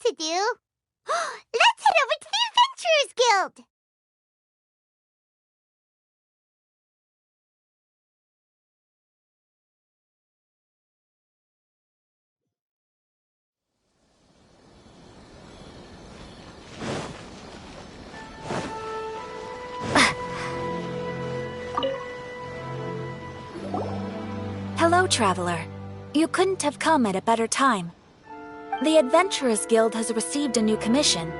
to do. Let's head over to the Adventurers Guild. Hello, Traveler. You couldn't have come at a better time. The Adventurers Guild has received a new commission,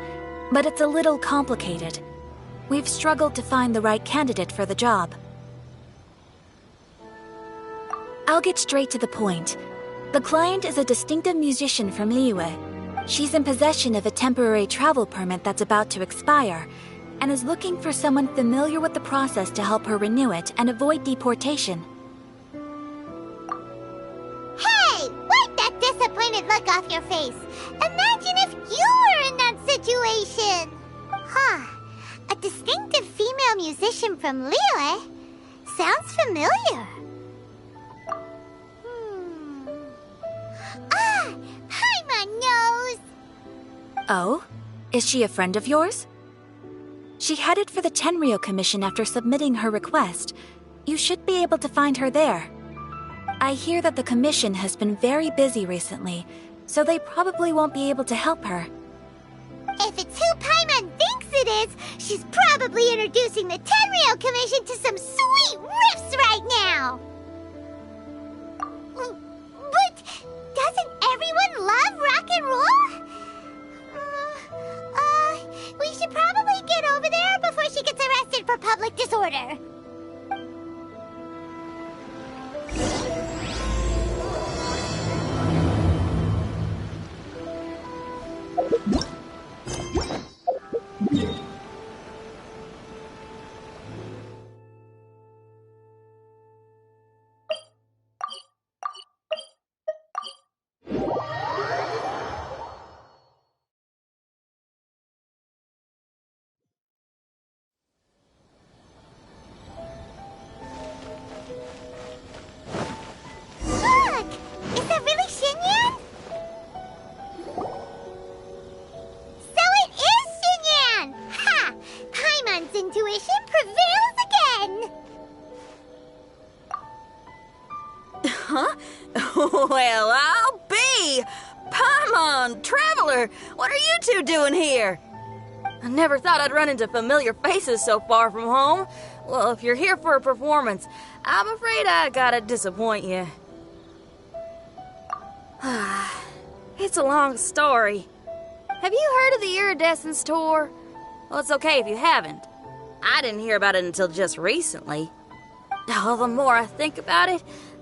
but it's a little complicated. We've struggled to find the right candidate for the job. I'll get straight to the point. The client is a distinctive musician from Liyue. She's in possession of a temporary travel permit that's about to expire, and is looking for someone familiar with the process to help her renew it and avoid deportation. Wipe that disappointed look off your face. Imagine if you were in that situation. A distinctive female musician from Liyue? Sounds familiar. Paimon knows. Oh? Is she a friend of yours? She headed for the Tenryou Commission after submitting her request. You should be able to find her there. I hear that the Commission has been very busy recently, so they probably won't be able to help her. If it's who Paimon thinks it is, she's probably introducing the Tenryou Commission to some sweet riffs right now! But doesn't everyone love rock and roll? We should probably get over there before she gets arrested for public disorder. Intuition prevails again! Huh? Well, I'll be! Paimon, Traveler, what are you two doing here? I never thought I'd run into familiar faces so far from home. Well, if you're here for a performance, I'm afraid I gotta disappoint you. It's a long story. Have you heard of the Iridescence Tour? Well, it's okay if you haven't. I didn't hear about it until just recently. Oh, the more I think about it,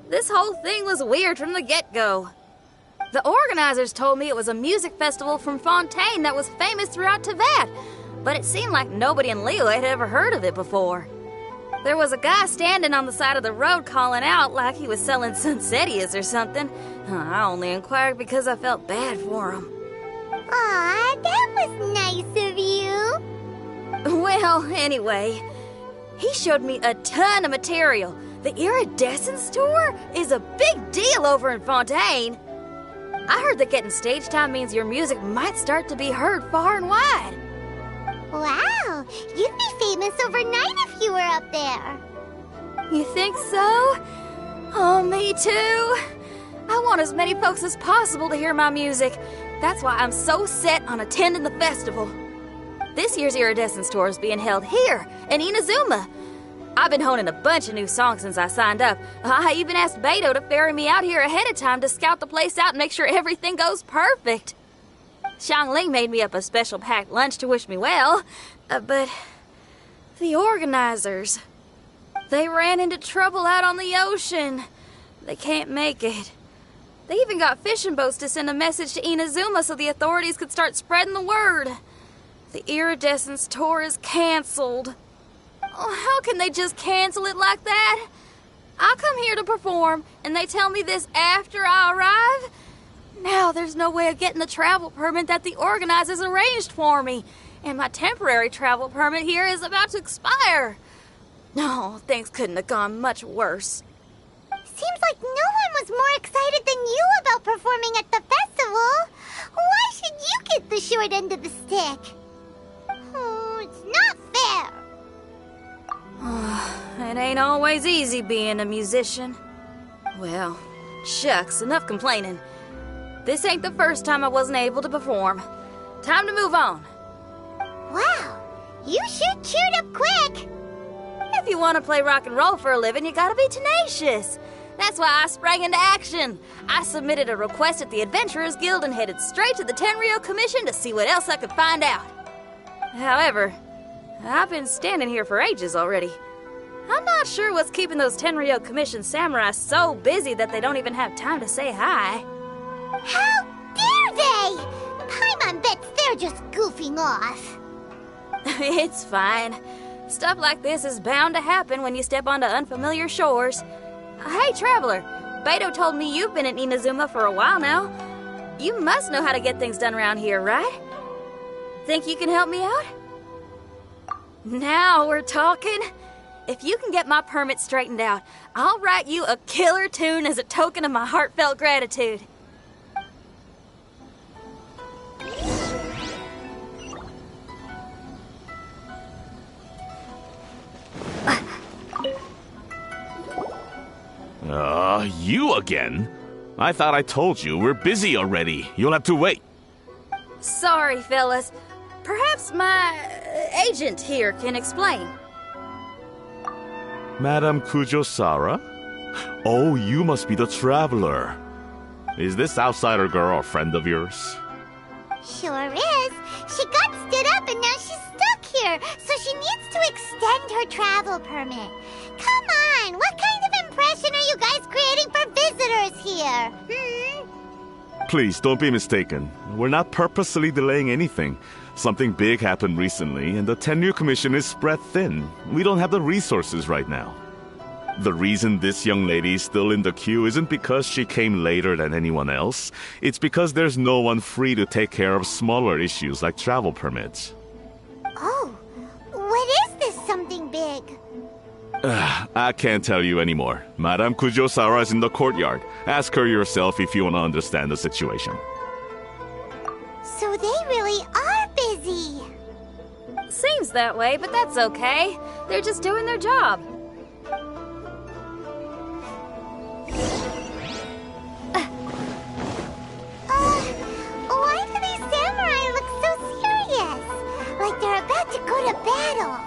this whole thing was weird from the get-go. The organizers told me it was a music festival from Fontaine that was famous throughout Teyvat, but it seemed like nobody in Liyue had ever heard of it before. There was a guy standing on the side of the road calling out like he was selling Sunsetias or something. I only inquired because I felt bad for him. Aw, that was nice of you. Well, anyway, he showed me a ton of material. The Iridescence Tour is a big deal over in Fontaine. I heard that getting stage time means your music might start to be heard far and wide. Wow, you'd be famous overnight if you were up there. You think so? Oh, me too. I want as many folks as possible to hear my music. That's why I'm so set on attending the festival. This year's Iridescence Tour is being held here, in Inazuma. I've been honing a bunch of new songs since I signed up. I even asked Beto to ferry me out here ahead of time to scout the place out and make sure everything goes perfect. Xiangling made me up a special packed lunch to wish me well, but the organizers, they ran into trouble out on the ocean. They can't make it. They even got fishing boats to send a message to Inazuma so the authorities could start spreading the word. The Iridescence Tour is canceled. Oh, how can they just cancel it like that? I come here to perform, and they tell me this after I arrive? Now there's no way of getting the travel permit that the organizers arranged for me, and my temporary travel permit here is about to expire. No, things couldn't have gone much worse. Seems like no one was more excited than you about performing at the festival. Why should you get the short end of the stick. Oh, it's not fair. It ain't always easy being a musician. Well, shucks, enough complaining. This ain't the first time I wasn't able to perform. Time to move on. Wow, you sure cheered up quick. If you want to play rock and roll for a living, you gotta be tenacious. That's why I sprang into action. I submitted a request at the Adventurers Guild and headed straight to the Tenryou Commission to see what else I could find out. However, I've been standing here for ages already. I'm not sure what's keeping those Tenryou Commission samurai so busy that they don't even have time to say hi. How dare they? Paimon bets they're just goofing off. It's fine. Stuff like this is bound to happen when you step onto unfamiliar shores. Hey, Traveler, Beto told me you've been in Inazuma for a while now. You must know how to get things done around here, right? Think you can help me out? Now we're talking. If you can get my permit straightened out, I'll write you a killer tune as a token of my heartfelt gratitude. You again? I thought I told you we're busy already. You'll have to wait. Sorry, fellas. Perhaps my agent here can explain. Madame Kujosara? Oh, you must be the traveler. Is this outsider girl a friend of yours? Sure is. She got stood up and now she's stuck here, so she needs to extend her travel permit. Come on, what kind of impression are you guys creating for visitors here? Please, don't be mistaken. We're not purposely delaying anything. Something big happened recently, and the Tenryou Commission is spread thin. We don't have the resources right now. The reason this young lady is still in the queue isn't because she came later than anyone else. It's because there's no one free to take care of smaller issues like travel permits. Oh, what is this something big? I can't tell you anymore. Madame Kujosara is in the courtyard. Ask her yourself if you want to understand the situation. So they really are busy. Seems that way, but that's okay. They're just doing their job. Why do these samurai look so serious? Like they're about to go to battle.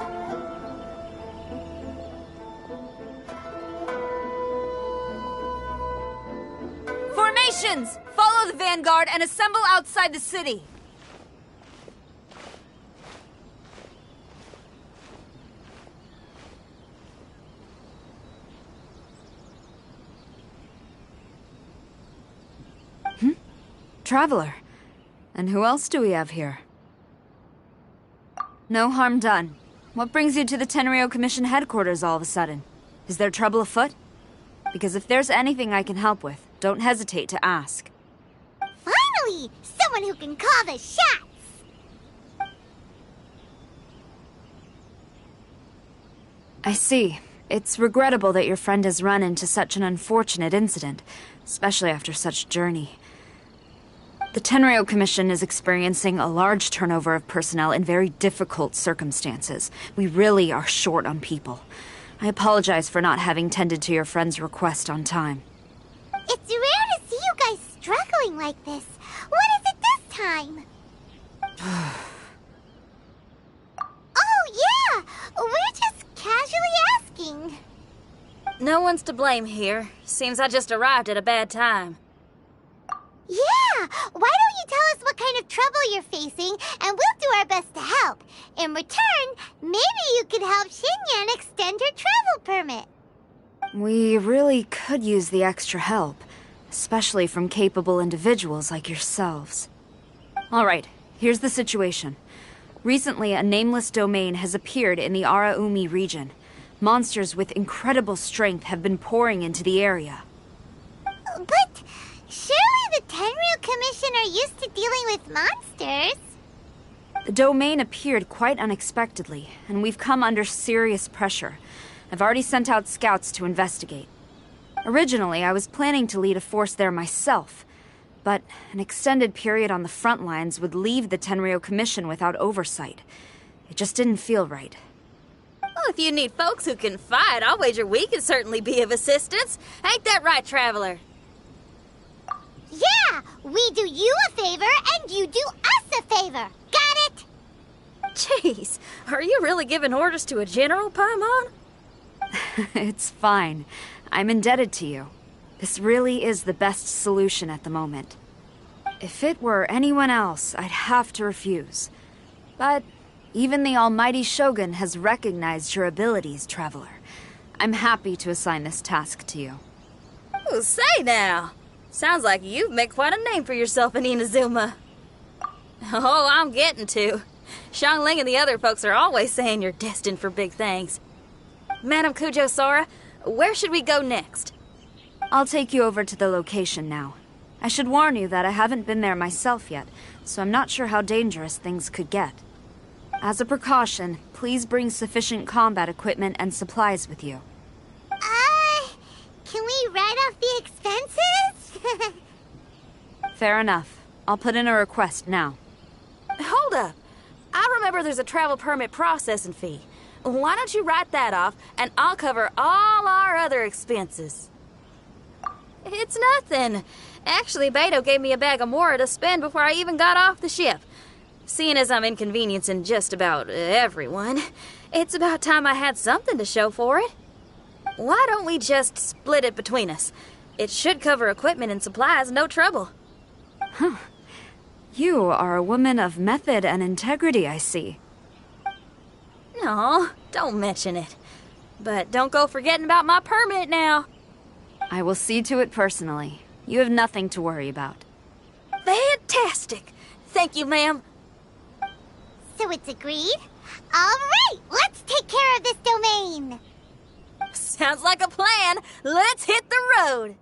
Formations! Follow the vanguard and assemble outside the city. Traveler. And who else do we have here? No harm done. What brings you to the Tenryou Commission headquarters all of a sudden? Is there trouble afoot? Because if there's anything I can help with, don't hesitate to ask. Finally! Someone who can call the shots! I see. It's regrettable that your friend has run into such an unfortunate incident, especially after such a journey. The Tenryou Commission is experiencing a large turnover of personnel in very difficult circumstances. We really are short on people. I apologize for not having tended to your friend's request on time. It's rare to see you guys struggling like this. What is it this time? Oh, yeah! We're just casually asking. No one's to blame here. Seems I just arrived at a bad time. Yeah! Why don't you tell us what kind of trouble you're facing, and we'll do our best to help. In return, maybe you could help Xinyan extend her travel permit. We really could use the extra help, especially from capable individuals like yourselves. All right, here's the situation. Recently, a nameless domain has appeared in the Araumi region. Monsters with incredible strength have been pouring into the area. But surely the Tenryou Commission are used to dealing with monsters. The domain appeared quite unexpectedly, and we've come under serious pressure. I've already sent out scouts to investigate. Originally, I was planning to lead a force there myself, But an extended period on the front lines would leave the Tenryo Commission without oversight. It just didn't feel right. Well, if you need folks who can fight, I'll wager we can certainly be of assistance. Ain't that right, Traveler? Yeah, we do you a favor and you do us a favor. Got it? Jeez, are you really giving orders to a general, Paimon? It's fine. I'm indebted to you. This really is the best solution at the moment. If it were anyone else, I'd have to refuse. But even the almighty Shogun has recognized your abilities, Traveler. I'm happy to assign this task to you. Oh, say now. Sounds like you've made quite a name for yourself in Inazuma. Oh, I'm getting to. Xiangling and the other folks are always saying you're destined for big things. Madam Kujo Sora, where should we go next? I'll take you over to the location now. I should warn you that I haven't been there myself yet, so I'm not sure how dangerous things could get. As a precaution, please bring sufficient combat equipment and supplies with you. Can we write off the expenses? Fair enough. I'll put in a request now. Hold up. I remember there's a travel permit processing fee. Why don't you write that off, and I'll cover all our other expenses. It's nothing. Actually, Beto gave me a bag of Mora to spend before I even got off the ship. Seeing as I'm inconveniencing just about everyone, it's about time I had something to show for it. Why don't we just split it between us? It should cover equipment and supplies, no trouble. Huh. You are a woman of method and integrity, I see. No, don't mention it. But don't go forgetting about my permit now. I will see to it personally. You have nothing to worry about. Fantastic! Thank you, ma'am. So it's agreed? All right, let's take care of this domain. Sounds like a plan. Let's hit the road.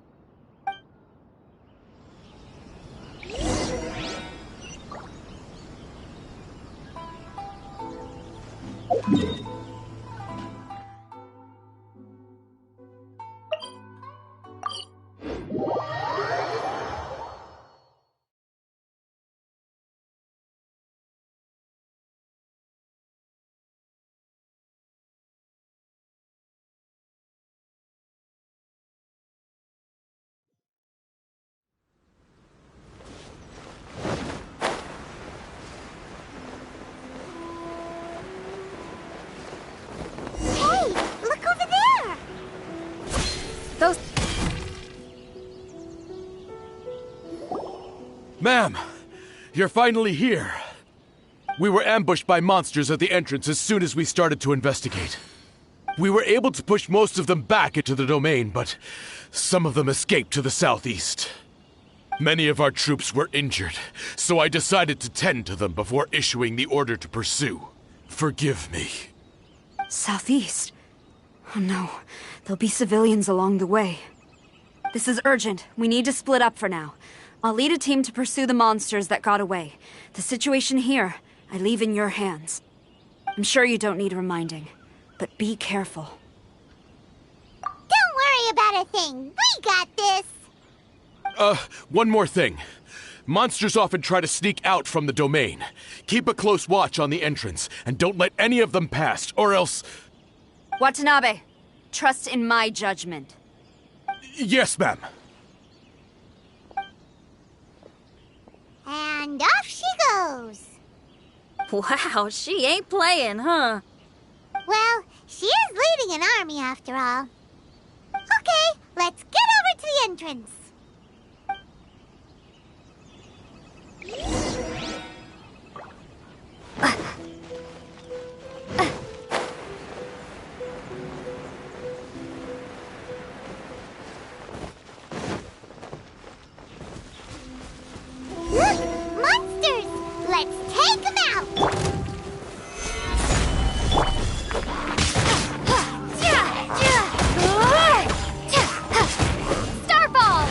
Ma'am, you're finally here. We were ambushed by monsters at the entrance as soon as we started to investigate. We were able to push most of them back into the domain, but some of them escaped to the southeast. Many of our troops were injured, so I decided to tend to them before issuing the order to pursue. Forgive me. Southeast? Oh no, there'll be civilians along the way. This is urgent. We need to split up for now. I'll lead a team to pursue the monsters that got away. The situation here, I leave in your hands. I'm sure you don't need reminding, but be careful. Don't worry about a thing. We got this. One more thing. Monsters often try to sneak out from the domain. Keep a close watch on the entrance, and don't let any of them pass, or else... Watanabe, trust in my judgment. Yes, ma'am. And off she goes. Wow, she ain't playing, huh? Well, she is leading an army after all. Okay, let's get over to the entrance. Look! Monsters! Let's take them out! Starfall!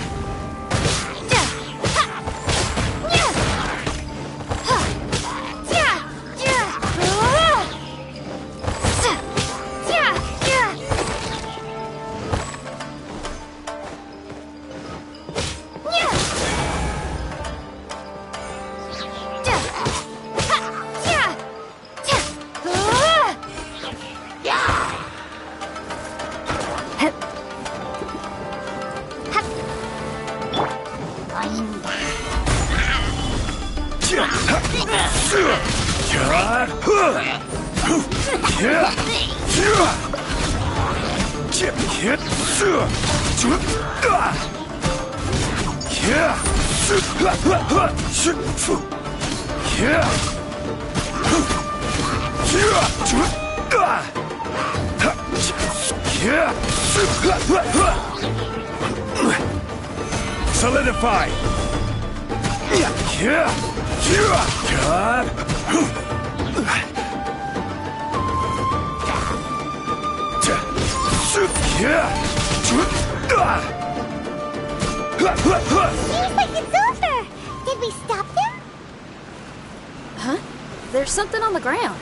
Solidify! Seems like it's over! Did we stop them? Huh? There's something on the ground.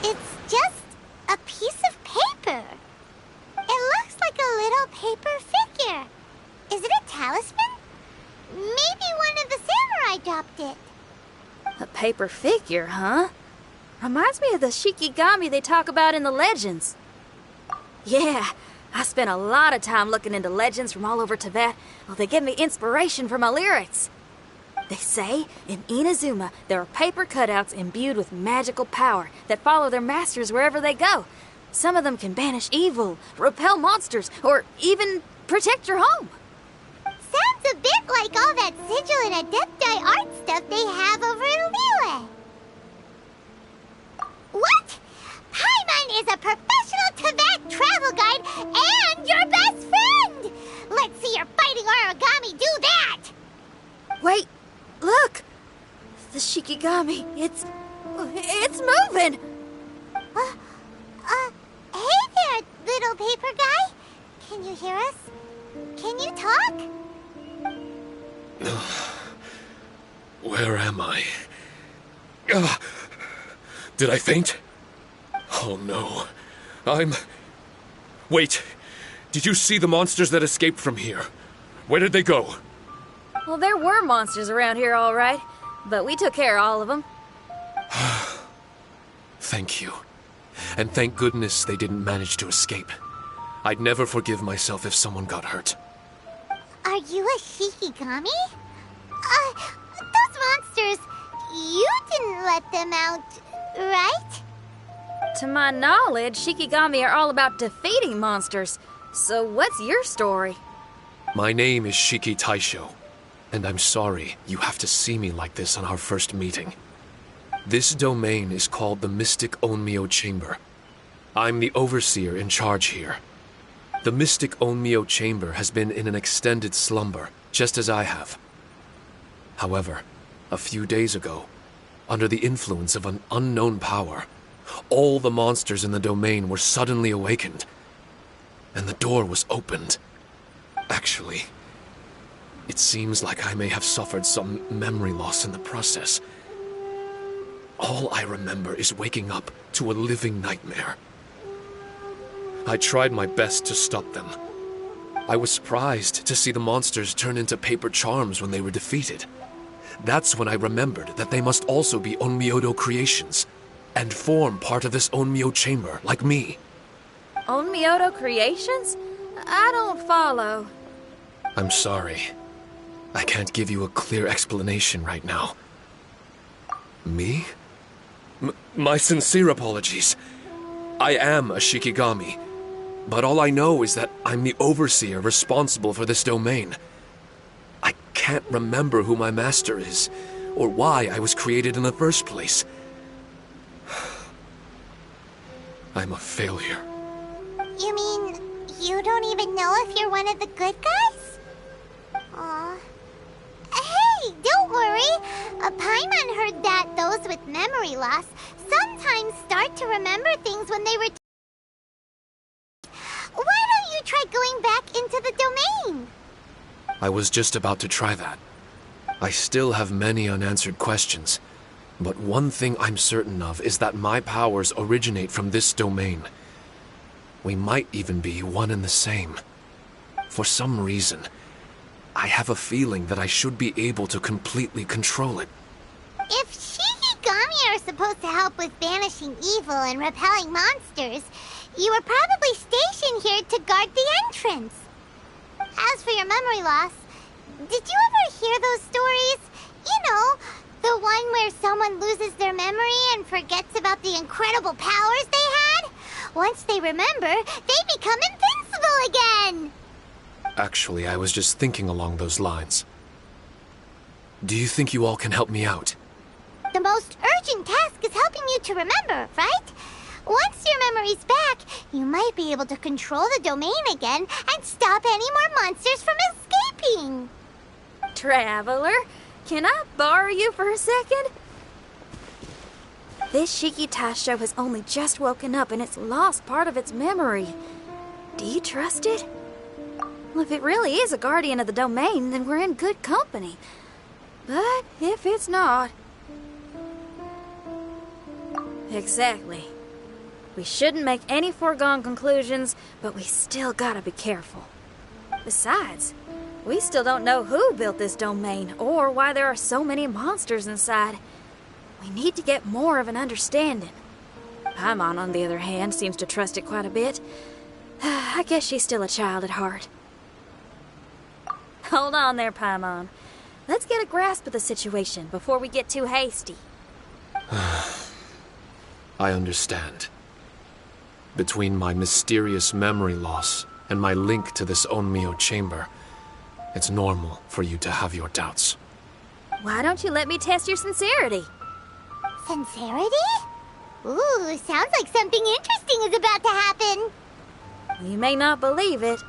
It's just a piece of paper. It looks like a little paper figure. Is it a talisman? Maybe one of the samurai dropped it. A paper figure, huh? Reminds me of the Shikigami they talk about in the legends. Yeah, I spent a lot of time looking into legends from all over Tibet. Well, they give me inspiration for my lyrics. They say in Inazuma there are paper cutouts imbued with magical power that follow their masters wherever they go. Some of them can banish evil, repel monsters, or even protect your home. Sounds a bit like all that sigil and adepti art stuff they have over in Liyue. What? Paimon is a professional Tibet travel guide and your best friend! Let's see your fighting origami do that! Wait, look! The Shikigami, it's moving! Hey there, little paper guy. Can you hear us? Can you talk? Where am I? Did I faint? Oh no. Wait! Did you see the monsters that escaped from here? Where did they go? Well, there were monsters around here, all right. But we took care of all of them. Thank you. And thank goodness they didn't manage to escape. I'd never forgive myself if someone got hurt. Are you a Shikigami? Those monsters, you didn't let them out, right? To my knowledge, Shikigami are all about defeating monsters. So what's your story? My name is Shiki Taisho, and I'm sorry you have to see me like this on our first meeting. This domain is called the Mystic Onmyo Chamber. I'm the overseer in charge here. The Mystic Onmyo Chamber has been in an extended slumber, just as I have. However, a few days ago, under the influence of an unknown power, all the monsters in the domain were suddenly awakened, and the door was opened. Actually, it seems like I may have suffered some memory loss in the process. All I remember is waking up to a living nightmare. I tried my best to stop them. I was surprised to see the monsters turn into paper charms when they were defeated. That's when I remembered that they must also be Onmyodo creations, and form part of this Onmyo chamber, like me. Onmyodo creations? I don't follow. I'm sorry. I can't give you a clear explanation right now. Me? My sincere apologies. I am a Shikigami, but all I know is that I'm the overseer responsible for this domain. I can't remember who my master is, or why I was created in the first place. I'm a failure. You mean you don't even know if you're one of the good guys? Aw. Hey, don't worry. Paimon heard that those with memory loss sometimes start to remember things when they return. Why don't you try going back into the domain? I was just about to try that. I still have many unanswered questions, but one thing I'm certain of is that my powers originate from this domain. We might even be one and the same. For some reason, I have a feeling that I should be able to completely control it. If Shikigami are supposed to help with banishing evil and repelling monsters, you were probably stationed here to guard the entrance. As for your memory loss, Did you ever hear those stories? You know, the one where someone loses their memory and forgets about the incredible powers they had? Once they remember, they become invincible again! Actually, I was just thinking along those lines. Do you think you all can help me out? The most urgent task is helping you to remember, right? Once your memory's back, you might be able to control the domain again and stop any more monsters from escaping. Traveler, can I borrow you for a second? This Shiki Taisho has only just woken up and it's lost part of its memory. Do you trust it? Well, if it really is a guardian of the domain, then we're in good company. But if it's not... Exactly. We shouldn't make any foregone conclusions, but we still gotta be careful. Besides, we still don't know who built this domain or why there are so many monsters inside. We need to get more of an understanding. Paimon, on the other hand, seems to trust it quite a bit. I guess she's still a child at heart. Hold on there, Paimon. Let's get a grasp of the situation before we get too hasty. I understand. Between my mysterious memory loss and my link to this Onmyo chamber, it's normal for you to have your doubts. Why don't you let me test your sincerity? Sincerity? Ooh, sounds like something interesting is about to happen. You may not believe it,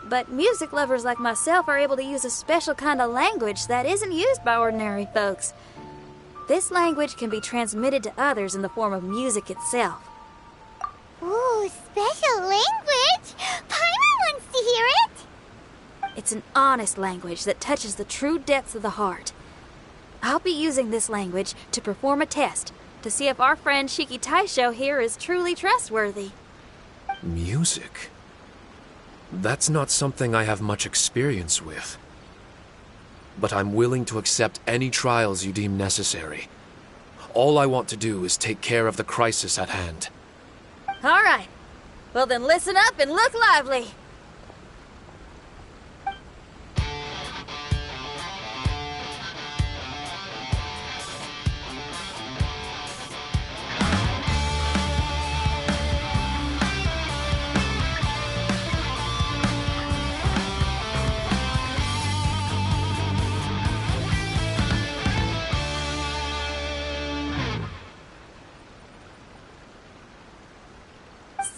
but music lovers like myself are able to use a special kind of language that isn't used by ordinary folks. This language can be transmitted to others in the form of music itself. Ooh, special language? Paimon wants to hear it! It's an honest language that touches the true depths of the heart. I'll be using this language to perform a test to see if our friend Shiki Taisho here is truly trustworthy. Music? That's not something I have much experience with. But I'm willing to accept any trials you deem necessary. All I want to do is take care of the crisis at hand. All right. Well then listen up and look lively.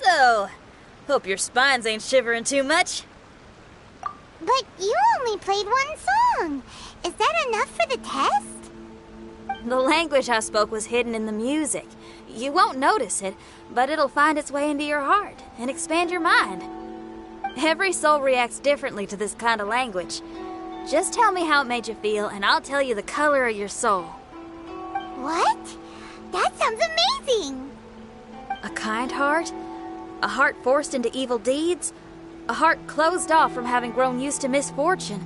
So, hope your spines ain't shivering too much. But you only played one song. Is that enough for the test? The language I spoke was hidden in the music. You won't notice it, but it'll find its way into your heart and expand your mind. Every soul reacts differently to this kind of language. Just tell me how it made you feel, and I'll tell you the color of your soul. What? That sounds amazing! A kind heart? A heart forced into evil deeds? A heart closed off from having grown used to misfortune?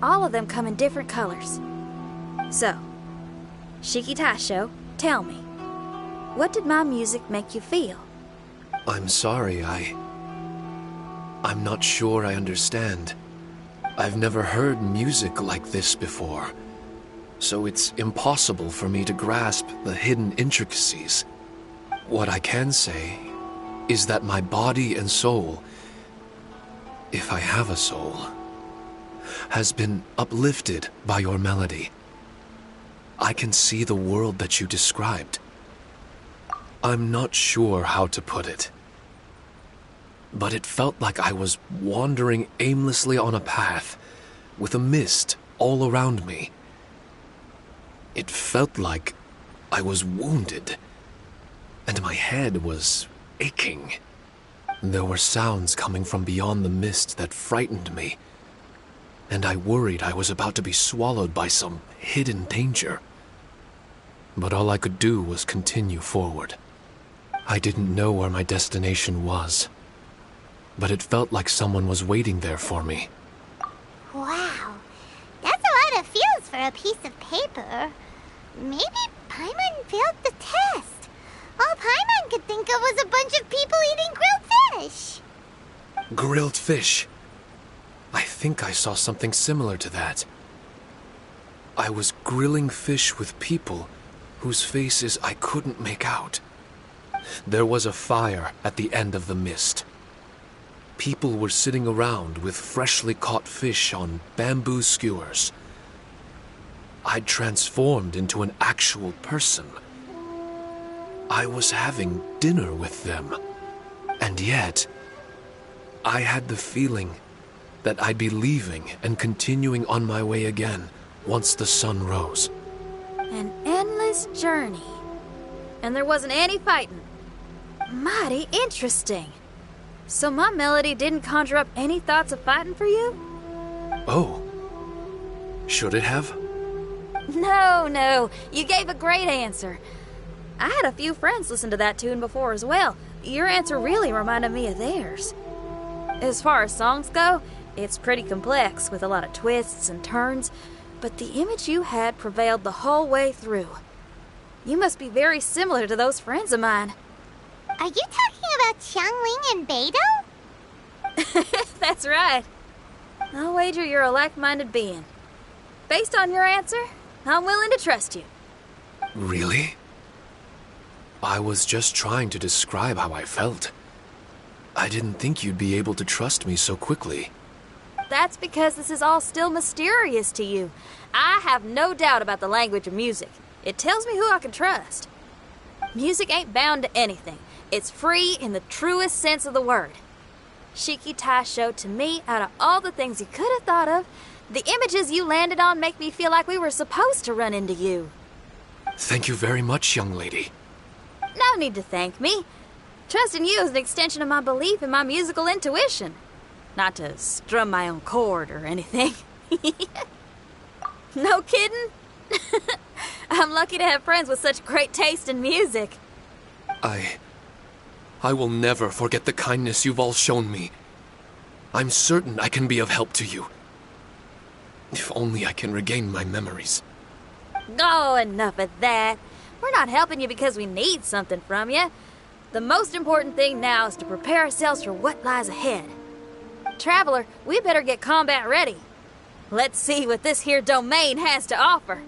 All of them come in different colors. So, Shiki Taisho, tell me, what did my music make you feel? I'm sorry, I'm not sure I understand. I've never heard music like this before, so it's impossible for me to grasp the hidden intricacies. What I can say is that my body and soul, if I have a soul, has been uplifted by your melody. I can see the world that you described. I'm not sure how to put it, but it felt like I was wandering aimlessly on a path with a mist all around me. It felt like I was wounded, and my head was aching. There were sounds coming from beyond the mist that frightened me, and I worried I was about to be swallowed by some hidden danger. But all I could do was continue forward. I didn't know where my destination was, but it felt like someone was waiting there for me. Wow, that's a lot of feels for a piece of paper. Maybe Paimon failed the test. All Paimon could think of was a bunch of people eating grilled fish. Grilled fish? I think I saw something similar to that. I was grilling fish with people whose faces I couldn't make out. There was a fire at the end of the mist. People were sitting around with freshly caught fish on bamboo skewers. I'd transformed into an actual person. I was having dinner with them. And yet, I had the feeling that I'd be leaving and continuing on my way again once the sun rose. An endless journey. And there wasn't any fighting. Mighty interesting. So my melody didn't conjure up any thoughts of fighting for you? Oh. Should it have? No. You gave a great answer. I had a few friends listen to that tune before as well. Your answer really reminded me of theirs. As far as songs go, it's pretty complex with a lot of twists and turns, but the image you had prevailed the whole way through. You must be very similar to those friends of mine. Are you talking about Xiangling and Beidou? That's right. I'll wager you're a like-minded being. Based on your answer, I'm willing to trust you. Really? I was just trying to describe how I felt. I didn't think you'd be able to trust me so quickly. That's because this is all still mysterious to you. I have no doubt about the language of music. It tells me who I can trust. Music ain't bound to anything. It's free in the truest sense of the word. Shiki Taisho, to me, out of all the things you could have thought of, the images you landed on make me feel like we were supposed to run into you. Thank you very much, young lady. No need to thank me. Trusting you is an extension of my belief in my musical intuition. Not to strum my own chord or anything. No kidding? I'm lucky to have friends with such great taste in music. I will never forget the kindness you've all shown me. I'm certain I can be of help to you. If only I can regain my memories. Oh, enough of that. We're not helping you because we need something from you. The most important thing now is to prepare ourselves for what lies ahead. Traveler, we better get combat ready. Let's see what this here domain has to offer.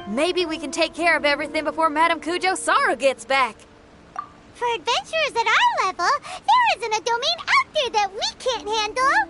Maybe we can take care of everything before Madame Kujo Sara gets back. For adventurers at our level, there isn't a domain out there that we can't handle.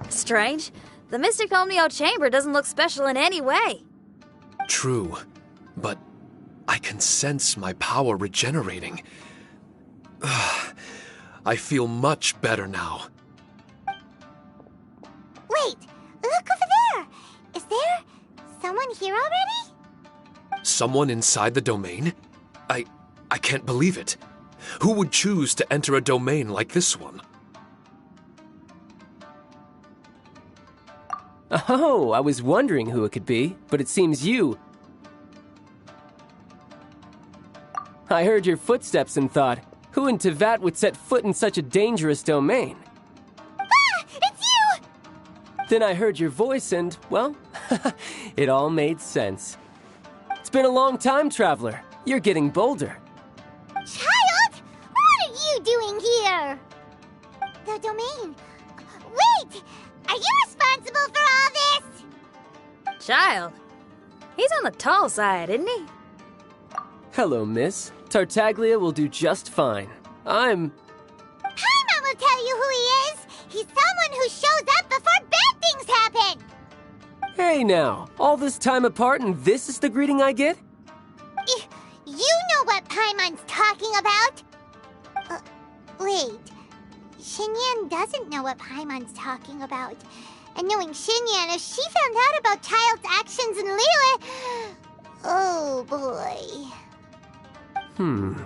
Strange. The Mystic Omnio Chamber doesn't look special in any way. True, but I can sense my power regenerating. I feel much better now. Wait, look over there. Is there someone here already? Someone inside the domain? I can't believe it. Who would choose to enter a domain like this one? Oh, I was wondering who it could be, but it seems you... I heard your footsteps and thought, who in Tevat would set foot in such a dangerous domain? Ah! It's you! Then I heard your voice and, well, it all made sense. It's been a long time, Traveler. You're getting bolder. Child! What are you doing here? The domain. Wait! Are you responsible for all this? Child. He's on the tall side, isn't he? Hello, miss. Tartaglia will do just fine. Paimon will tell you who he is. He's someone who shows up before bad things happen. Hey now, all this time apart and this is the greeting I get? You know what Paimon's talking about? Wait. Xinyan doesn't know what Paimon's talking about. And knowing Xinyan, if she found out about Child's actions in Liyue... Oh, boy.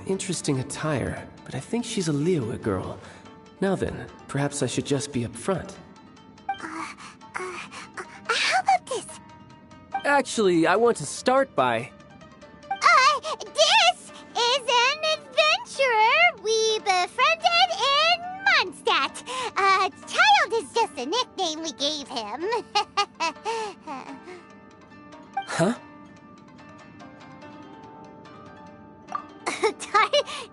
Interesting attire, but I think she's a Liyue girl. Now then, perhaps I should just be upfront. How about this? Actually, I want to start by... This is an adventurer we befriended in Mondstadt. Child is just a nickname we gave him. Huh?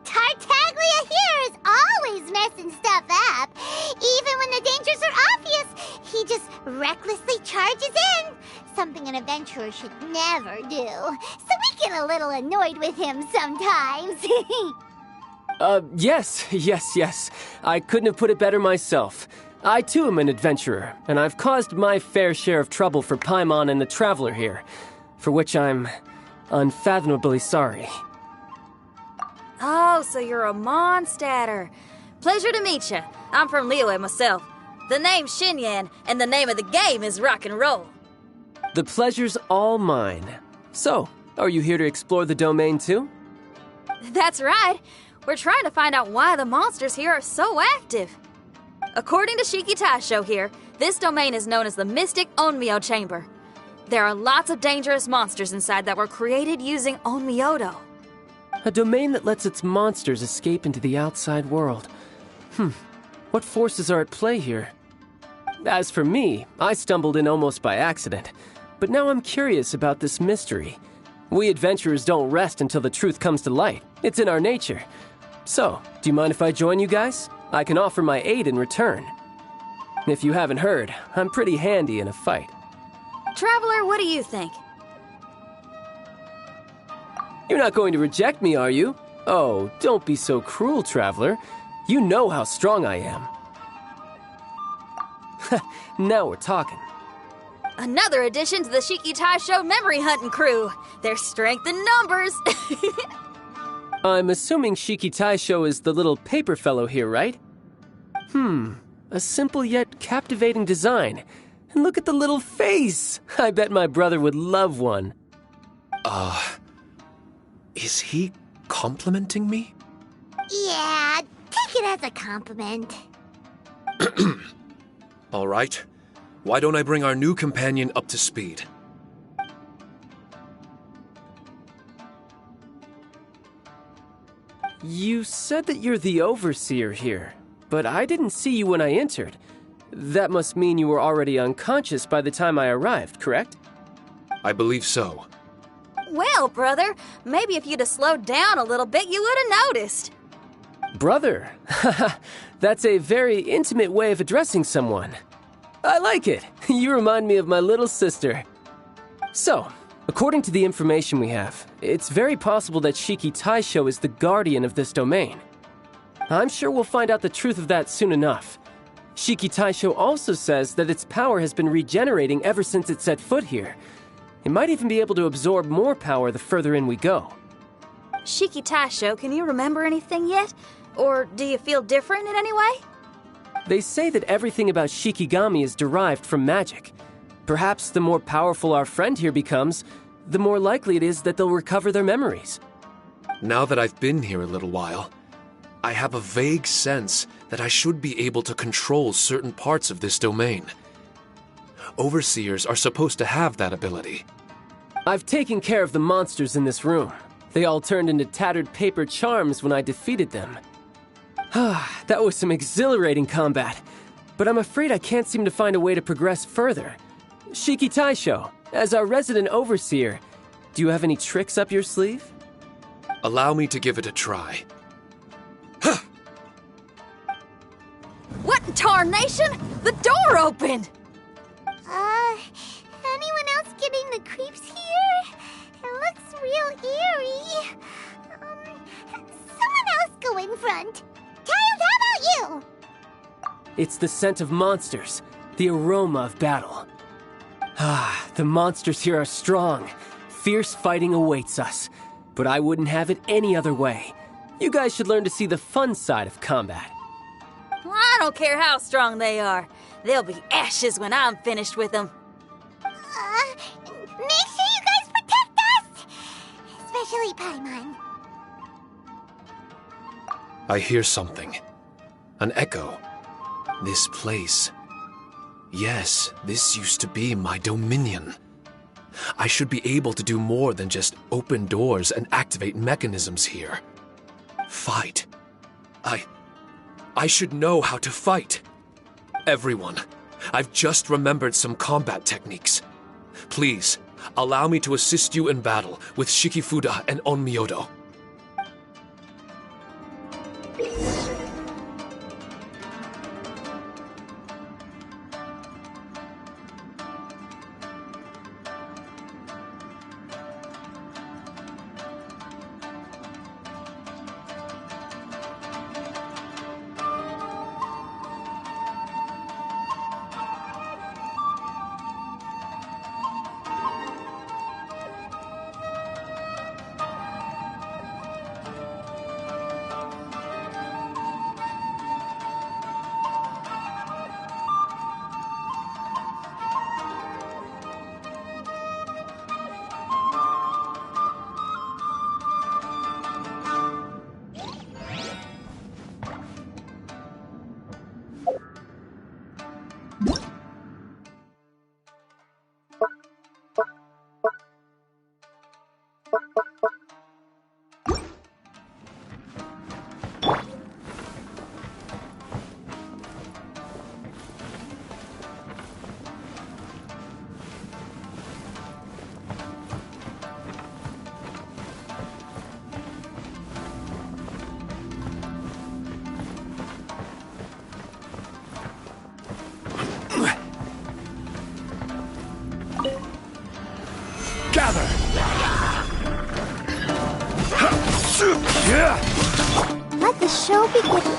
Tartaglia here is always messing stuff up. Even when the dangers are obvious, he just recklessly charges in. Something an adventurer should never do. So we get a little annoyed with him sometimes. Yes. I couldn't have put it better myself. I too am an adventurer, and I've caused my fair share of trouble for Paimon and the Traveler here, for which I'm unfathomably sorry. Oh, so you're a Mondstadter. Pleasure to meet you. I'm from Liyue myself. The name's Xinyan, and the name of the game is rock and roll. The pleasure's all mine. So, are you here to explore the domain too? That's right. We're trying to find out why the monsters here are so active. According to Shiki Taisho here, this domain is known as the Mystic Onmyo Chamber. There are lots of dangerous monsters inside that were created using Onmyodo. A domain that lets its monsters escape into the outside world. What forces are at play here? As for me, I stumbled in almost by accident. But now I'm curious about this mystery. We adventurers don't rest until the truth comes to light. It's in our nature. So, do you mind if I join you guys? I can offer my aid in return. If you haven't heard, I'm pretty handy in a fight. Traveler, what do you think? You're not going to reject me, are you? Oh, don't be so cruel, Traveler. You know how strong I am. Now we're talking. Another addition to the Shiki Taisho memory hunting crew. There's strength in numbers. I'm assuming Shiki Taisho is the little paper fellow here, right? A simple yet captivating design. And look at the little face! I bet my brother would love one. Is he complimenting me? Yeah, take it as a compliment. All right. Why don't I bring our new companion up to speed? You said that you're the overseer here, but I didn't see you when I entered. That must mean you were already unconscious by the time I arrived, correct? I believe so. Well, brother, maybe if you'd have slowed down a little bit, you would have noticed. Brother? That's a very intimate way of addressing someone. I like it. You remind me of my little sister. So, according to the information we have, it's very possible that Shiki Taisho is the guardian of this domain. I'm sure we'll find out the truth of that soon enough. Shiki Taisho also says that its power has been regenerating ever since it set foot here. It might even be able to absorb more power the further in we go. Shiki Taisho, can you remember anything yet? Or do you feel different in any way? They say that everything about Shikigami is derived from magic. Perhaps the more powerful our friend here becomes, the more likely it is that they'll recover their memories. Now that I've been here a little while, I have a vague sense that I should be able to control certain parts of this domain. Overseers are supposed to have that ability. I've taken care of the monsters in this room. They all turned into tattered paper charms when I defeated them. That was some exhilarating combat, but I'm afraid I can't seem to find a way to progress further. Shiki Taisho, as our resident overseer, do you have any tricks up your sleeve? Allow me to give it a try. What in tarnation? The door opened! Anyone else getting the creeps here? It looks real eerie. Someone else go in front. Tails, how about you? It's the scent of monsters, the aroma of battle. The monsters here are strong. Fierce fighting awaits us. But I wouldn't have it any other way. You guys should learn to see the fun side of combat. I don't care how strong they are. They'll be ashes when I'm finished with them. Make sure you guys protect us! Especially Paimon. I hear something. An echo. This place. Yes, this used to be my dominion. I should be able to do more than just open doors and activate mechanisms here. Fight. I should know how to fight. Everyone, I've just remembered some combat techniques. Please, allow me to assist you in battle with Shikifuda and Onmyodo. Let the show begin.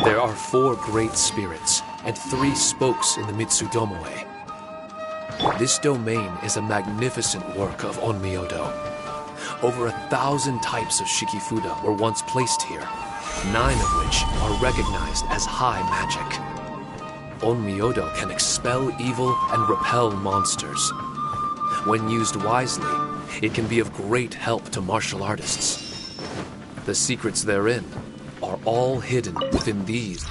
There are 4 great spirits and 3 spokes in the Mitsudomoe. This domain is a magnificent work of Onmyodo. Over 1,000 types of Shikifuda were once placed here, 9 of which are recognized as high magic. Onmyodo can expel evil and repel monsters. When used wisely, it can be of great help to martial artists. The secrets therein are all hidden within these.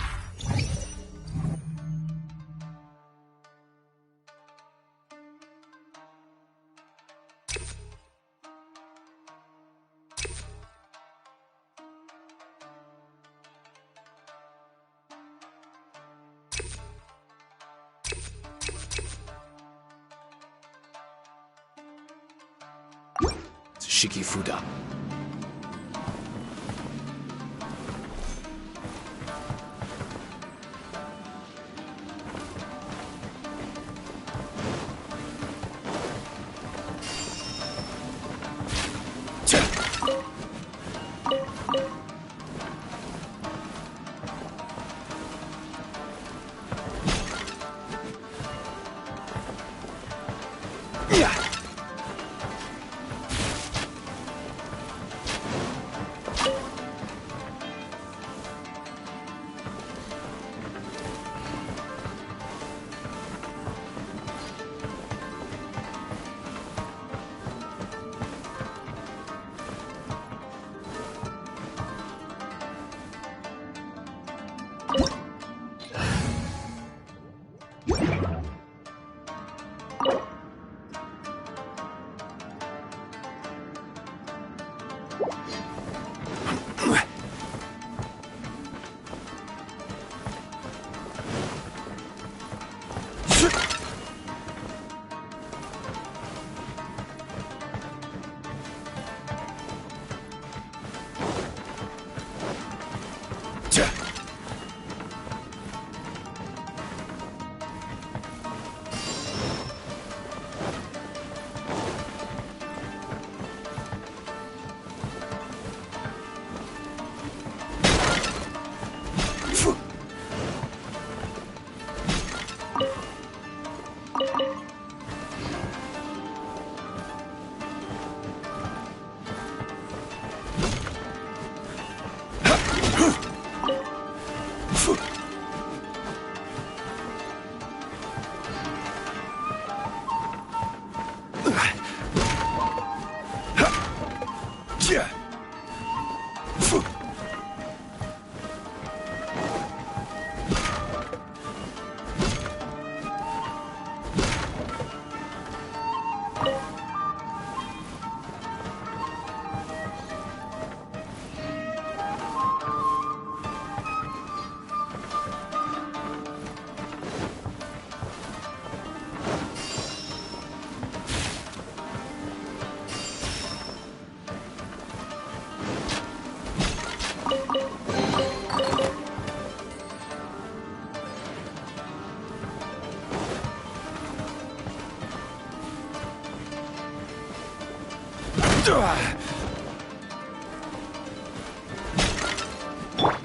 Shikifuda.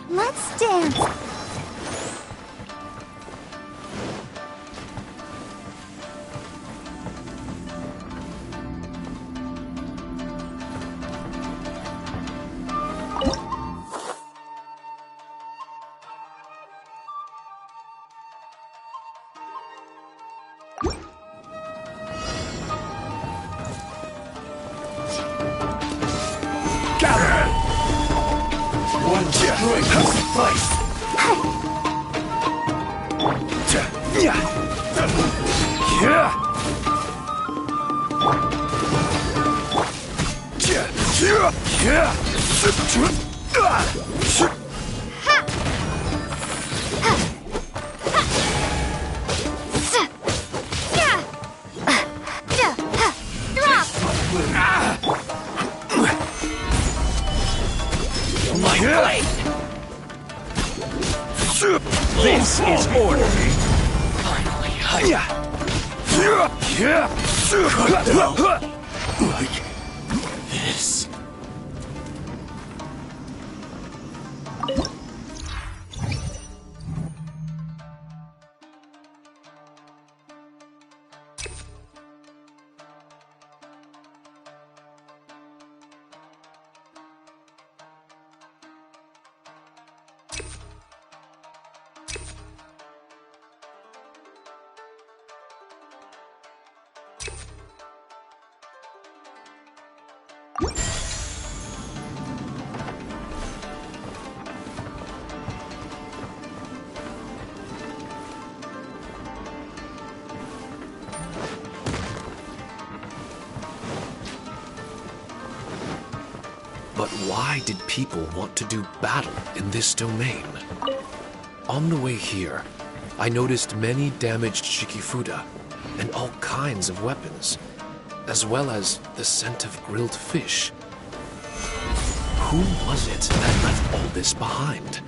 Let's dance. One strike will suffice. This is order. Like this. But why did people want to do battle in this domain? On the way here, I noticed many damaged Shikifuda and all kinds of weapons, as well as the scent of grilled fish. Who was it that left all this behind?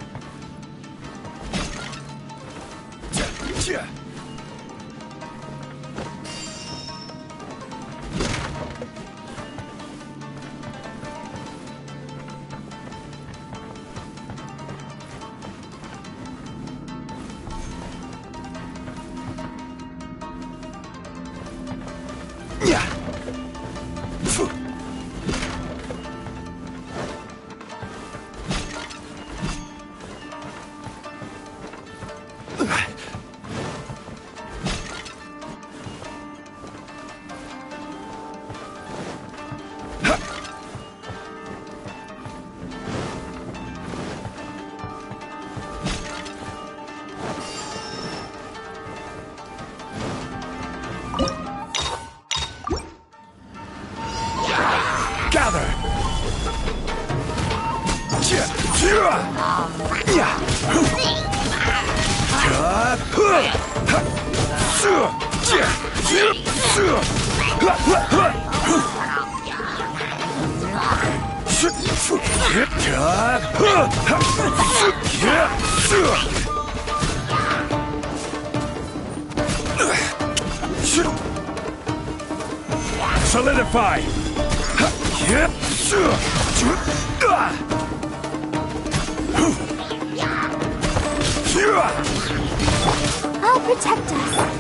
Solidify! I'll protect us.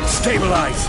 Stabilize!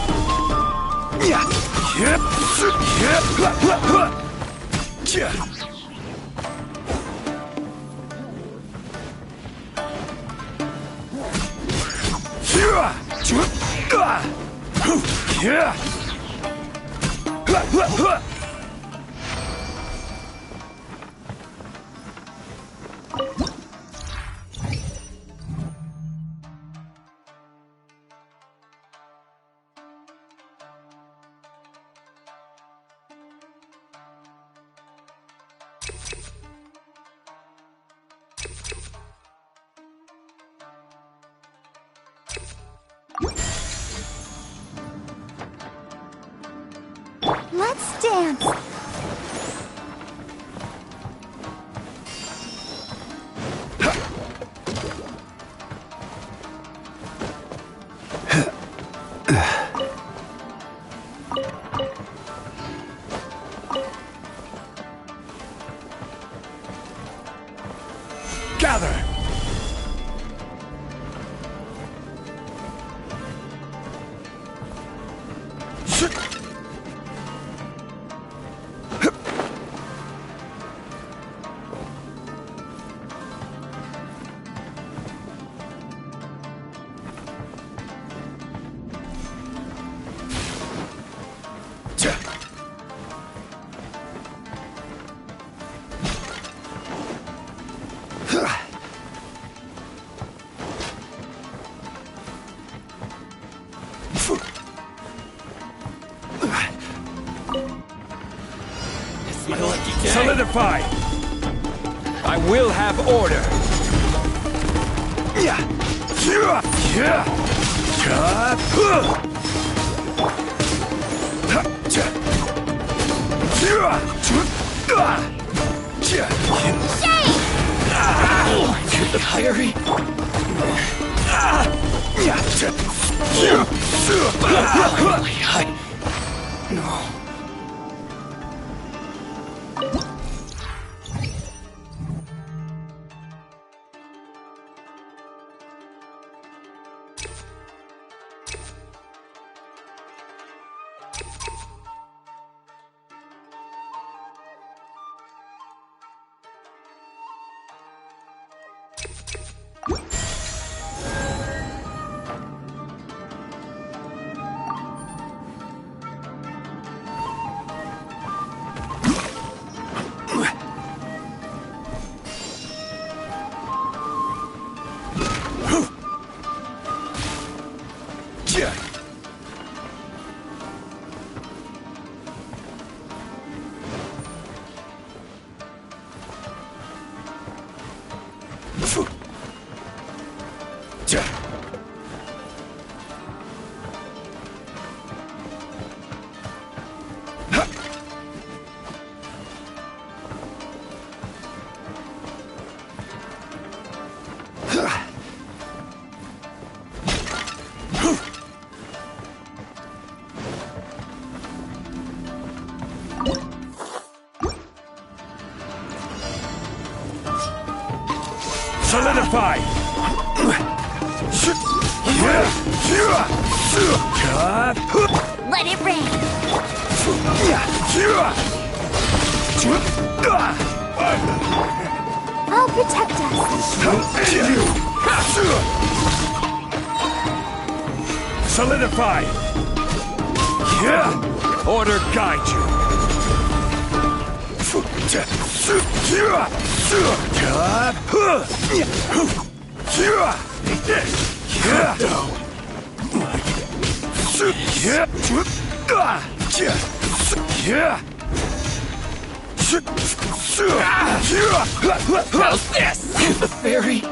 Let's dance. Gather! Solidify! I will have order! No. Solidify! Let it rain! I'll protect us! Solidify! Order guide you! How's this? The fairy?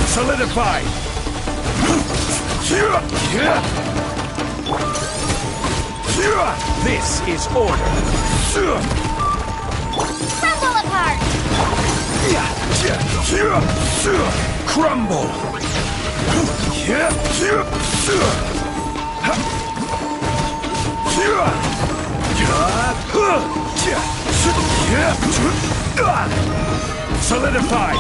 Solidify! This is order. Crumble apart! Crumble! Solidify!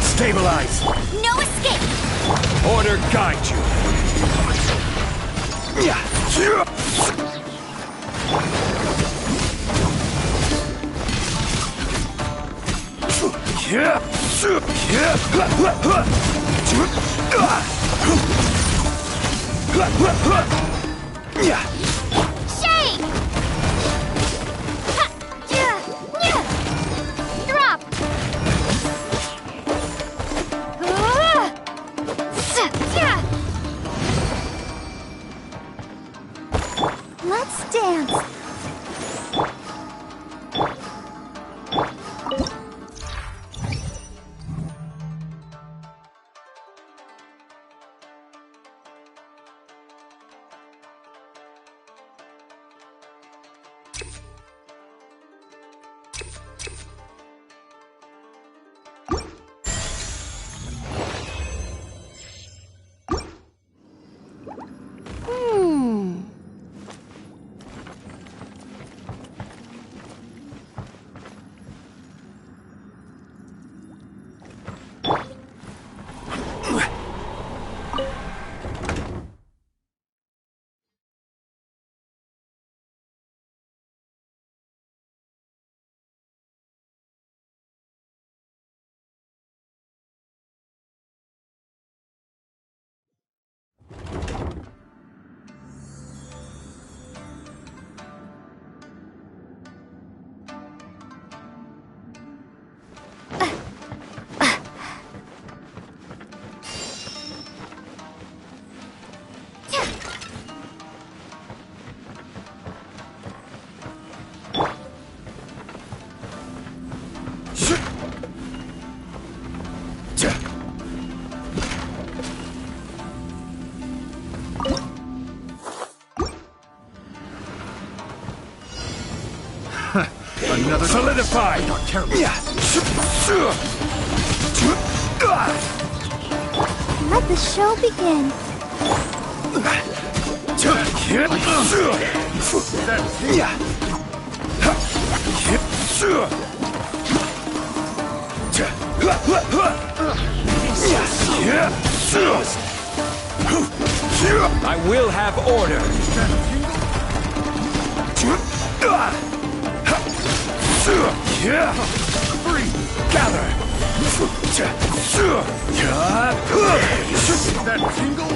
Stabilize! No escape! Order guide you! Shake! Drop! Let's dance. Another solidify! Let the show begin. I will have order! Free! Gather! That tingle?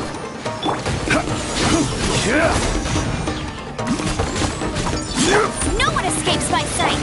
No one escapes my sight!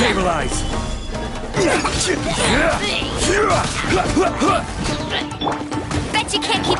Stabilize! Bet you can't keep...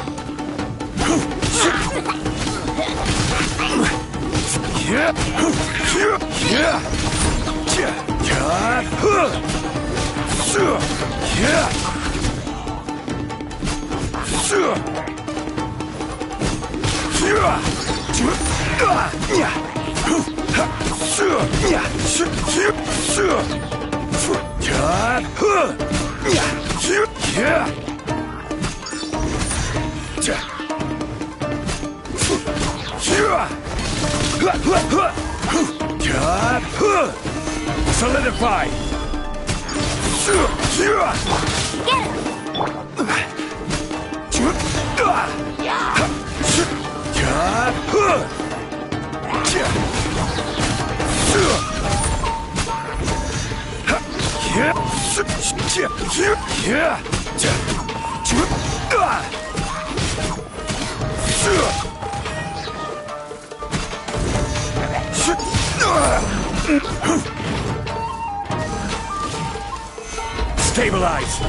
Solidify! Get him! Stabilize!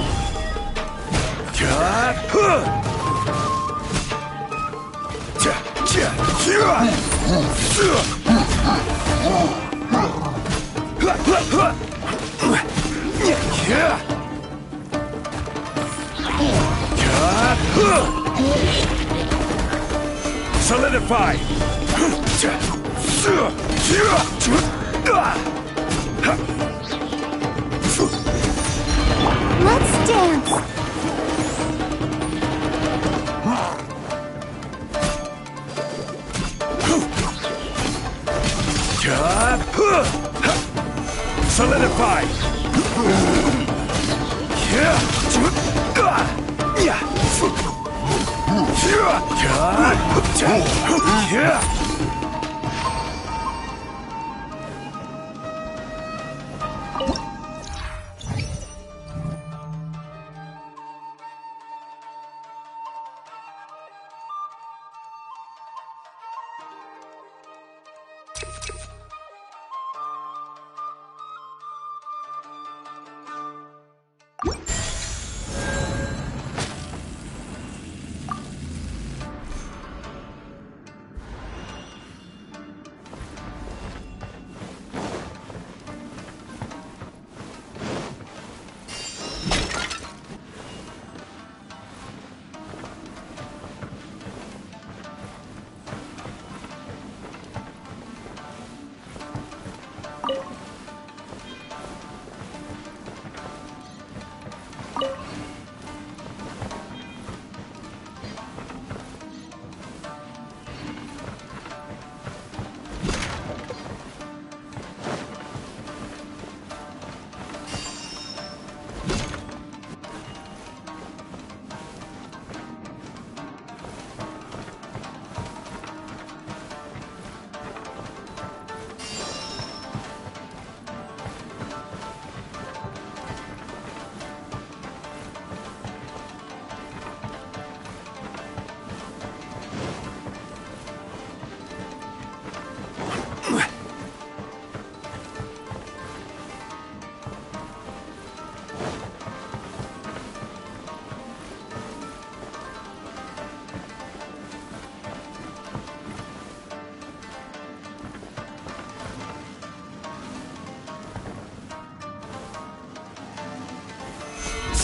Solidify! Let's dance! Solidify!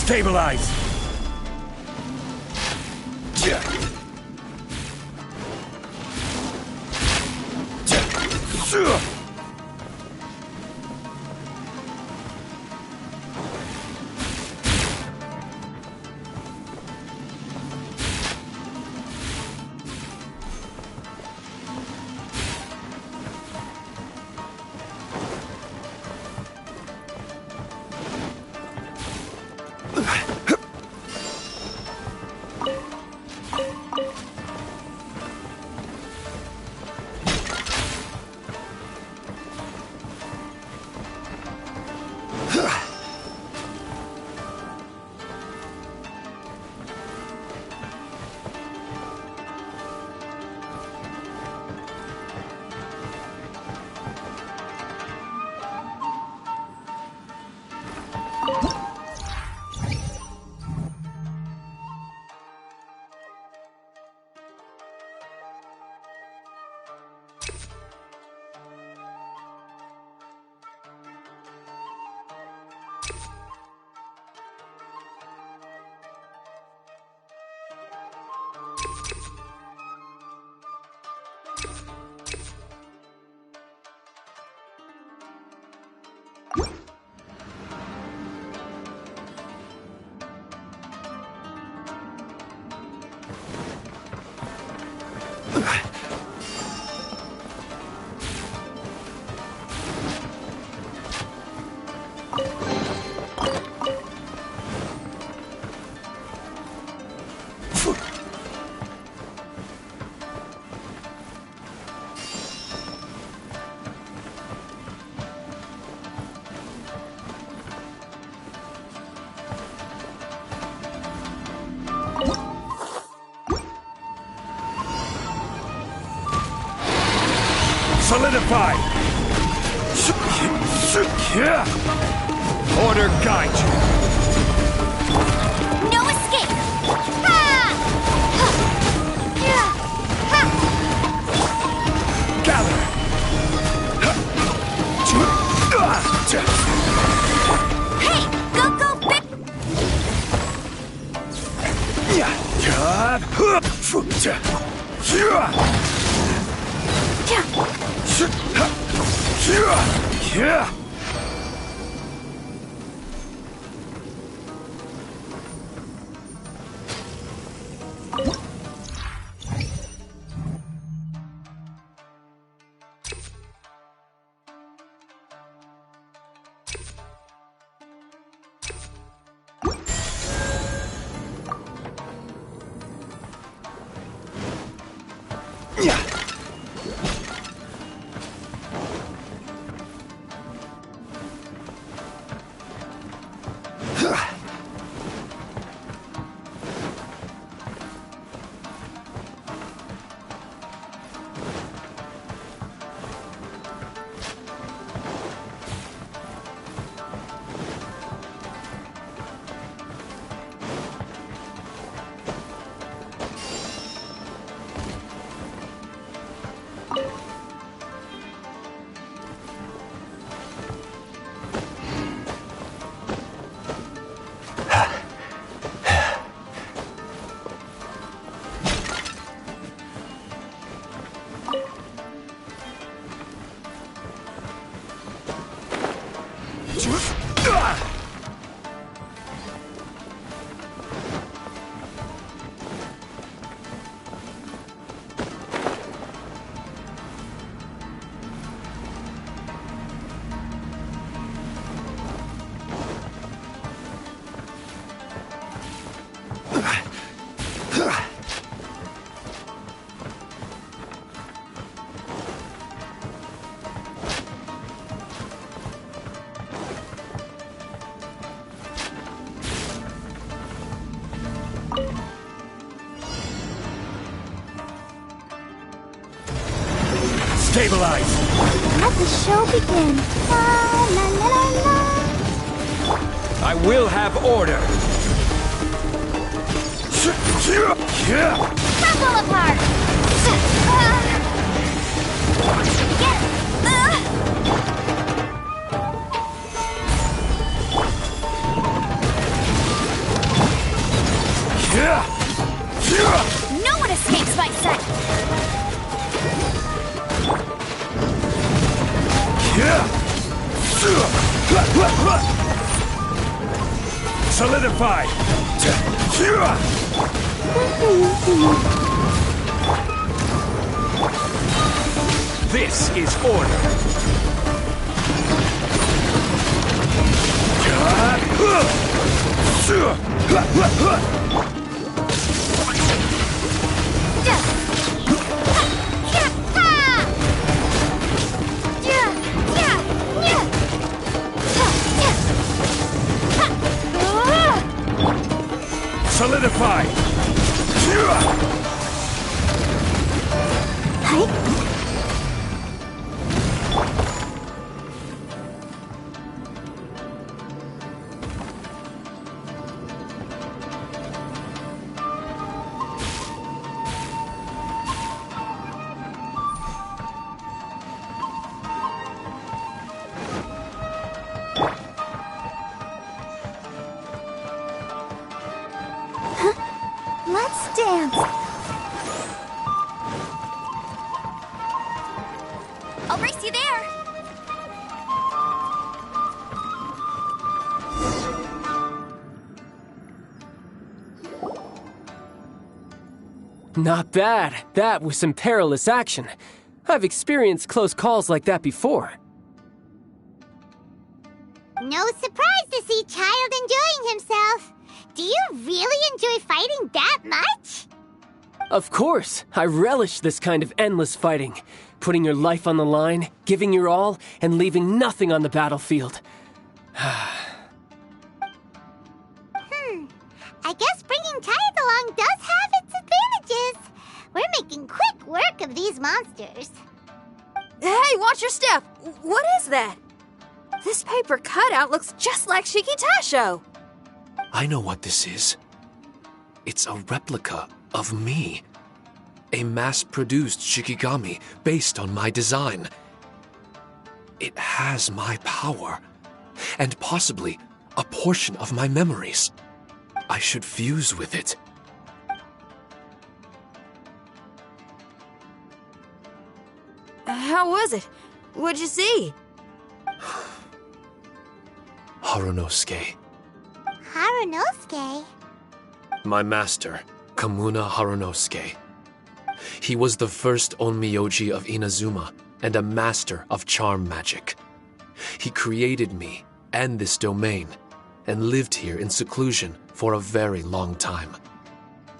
Stabilize! Solidify! Order guide you! No escape! Ha! Ha! Gather! Hey! Go, go, big! Stabilize! Let the show begin. La, la, la, la, la. I will have order! Crumble apart! Get No one escapes my sight! Solidify! This is order! Solidify! Let's dance. I'll race you there. Not bad. That was some perilous action. I've experienced close calls like that before. No surprise to see Child enjoying himself. Do you really enjoy fighting that much? Of course. I relish this kind of endless fighting. Putting your life on the line, giving your all, and leaving nothing on the battlefield. I guess bringing Child along does have its advantages. We're making quick work of these monsters. Hey, watch your step! What is that? This paper cutout looks just like Shiki Taisho. I know what this is. It's a replica of me. A mass-produced Shikigami based on my design. It has my power, and possibly a portion of my memories. I should fuse with it. How was it? What'd you see? Harunosuke. Harunosuke? My master, Kamuna Harunosuke. He was the first Onmyoji of Inazuma and a master of charm magic. He created me and this domain and lived here in seclusion for a very long time.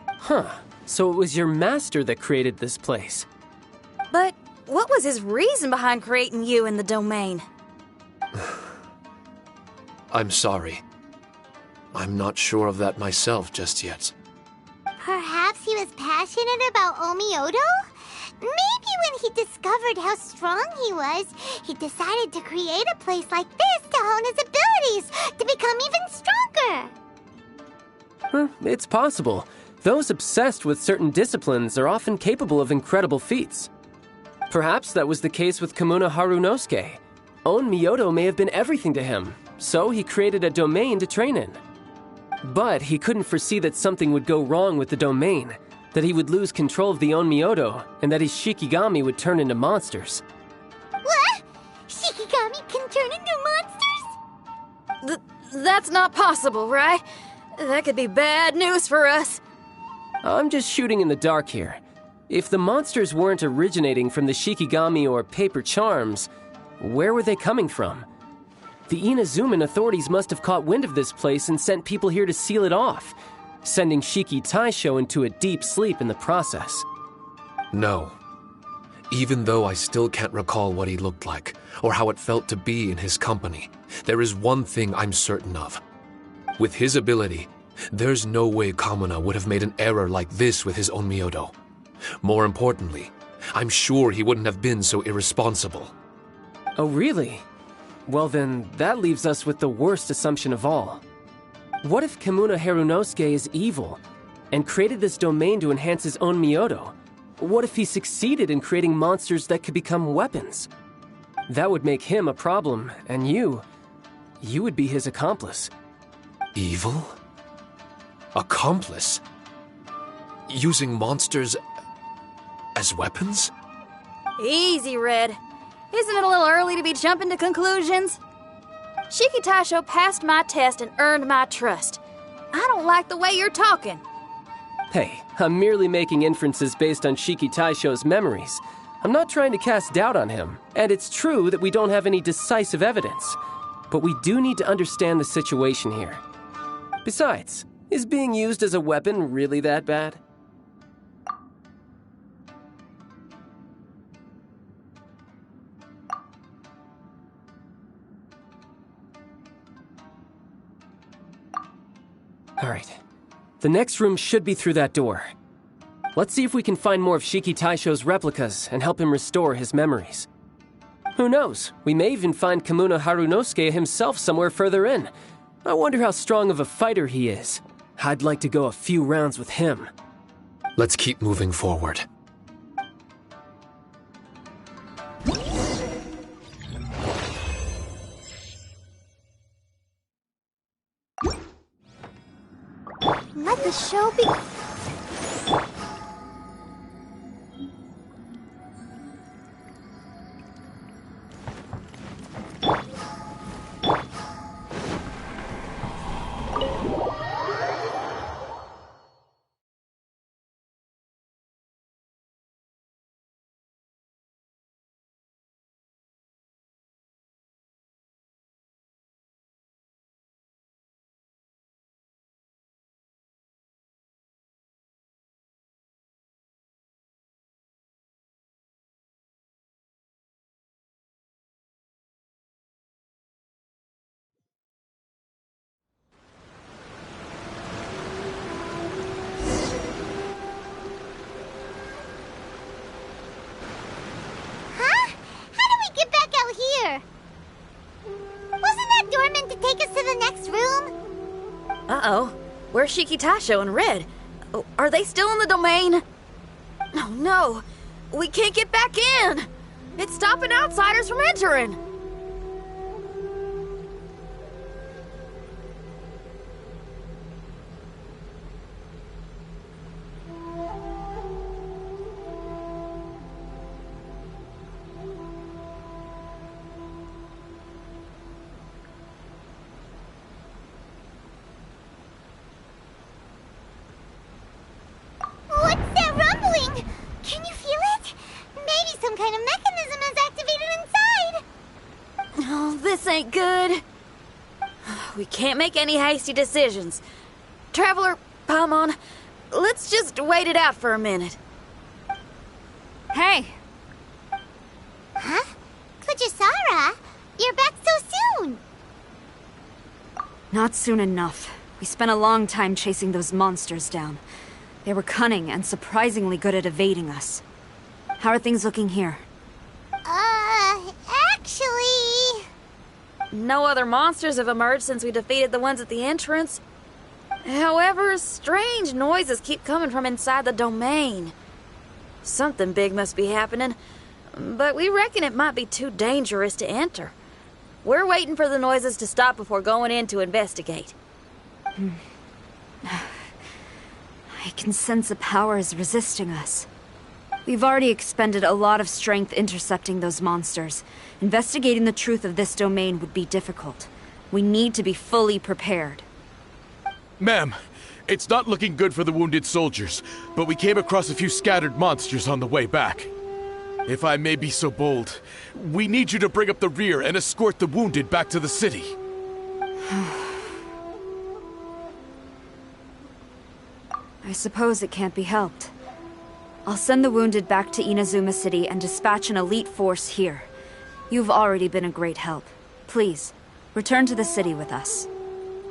Huh. So it was your master that created this place. But what was his reason behind creating you in the domain? I'm sorry. I'm not sure of that myself just yet. Perhaps he was passionate about Omiodo? Maybe when he discovered how strong he was, he decided to create a place like this to hone his abilities, to become even stronger. It's possible. Those obsessed with certain disciplines are often capable of incredible feats. Perhaps that was the case with Kamuna Harunosuke. Onmyodo may have been everything to him, so he created a domain to train in. But he couldn't foresee that something would go wrong with the domain, that he would lose control of the Onmyodo, and that his Shikigami would turn into monsters. What? Shikigami can turn into monsters? That's not possible, right? That could be bad news for us. I'm just shooting in the dark here. If the monsters weren't originating from the Shikigami or paper charms, where were they coming from? The Inazuman authorities must have caught wind of this place and sent people here to seal it off, sending Shiki Taisho into a deep sleep in the process. No. Even though I still can't recall what he looked like, or how it felt to be in his company, there is one thing I'm certain of. With his ability, there's no way Kamuna would have made an error like this with his Onmyodo. More importantly, I'm sure he wouldn't have been so irresponsible. Oh, really? Well then, that leaves us with the worst assumption of all. What if Kamuna Harunosuke is evil, and created this domain to enhance his own Myoto? What if he succeeded in creating monsters that could become weapons? That would make him a problem, and you would be his accomplice. Evil? Accomplice? Using monsters as weapons? Easy, Red. Isn't it a little early to be jumping to conclusions? Shiki Taisho passed my test and earned my trust. I don't like the way you're talking. Hey, I'm merely making inferences based on Shiki Taisho's memories. I'm not trying to cast doubt on him, and it's true that we don't have any decisive evidence. But we do need to understand the situation here. Besides, is being used as a weapon really that bad? All right. The next room should be through that door. Let's see if we can find more of Shiki Taisho's replicas and help him restore his memories. Who knows? We may even find Kamuna Harunosuke himself somewhere further in. I wonder how strong of a fighter he is. I'd like to go a few rounds with him. Let's keep moving forward. Let the show be... Wasn't that door meant to take us to the next room? Uh-oh. Where's Shiki Taisho and Red? Oh, are they still in the domain? Oh no! We can't get back in! It's stopping outsiders from entering! What's that rumbling? Can you feel it? Maybe some kind of mechanism is activated inside. Oh, this ain't good. We can't make any hasty decisions. Traveler, Paimon, let's just wait it out for a minute. Hey! Huh? Kujisara, you're back so soon. Not soon enough. We spent a long time chasing those monsters down. They were cunning and surprisingly good at evading us. How are things looking here? Actually... No other monsters have emerged since we defeated the ones at the entrance. However, strange noises keep coming from inside the domain. Something big must be happening, but we reckon it might be too dangerous to enter. We're waiting for the noises to stop before going in to investigate. I can sense a power is resisting us. We've already expended a lot of strength intercepting those monsters. Investigating the truth of this domain would be difficult. We need to be fully prepared. Ma'am, it's not looking good for the wounded soldiers, but we came across a few scattered monsters on the way back. If I may be so bold, we need you to bring up the rear and escort the wounded back to the city. I suppose it can't be helped. I'll send the wounded back to Inazuma City and dispatch an elite force here. You've already been a great help. Please, return to the city with us.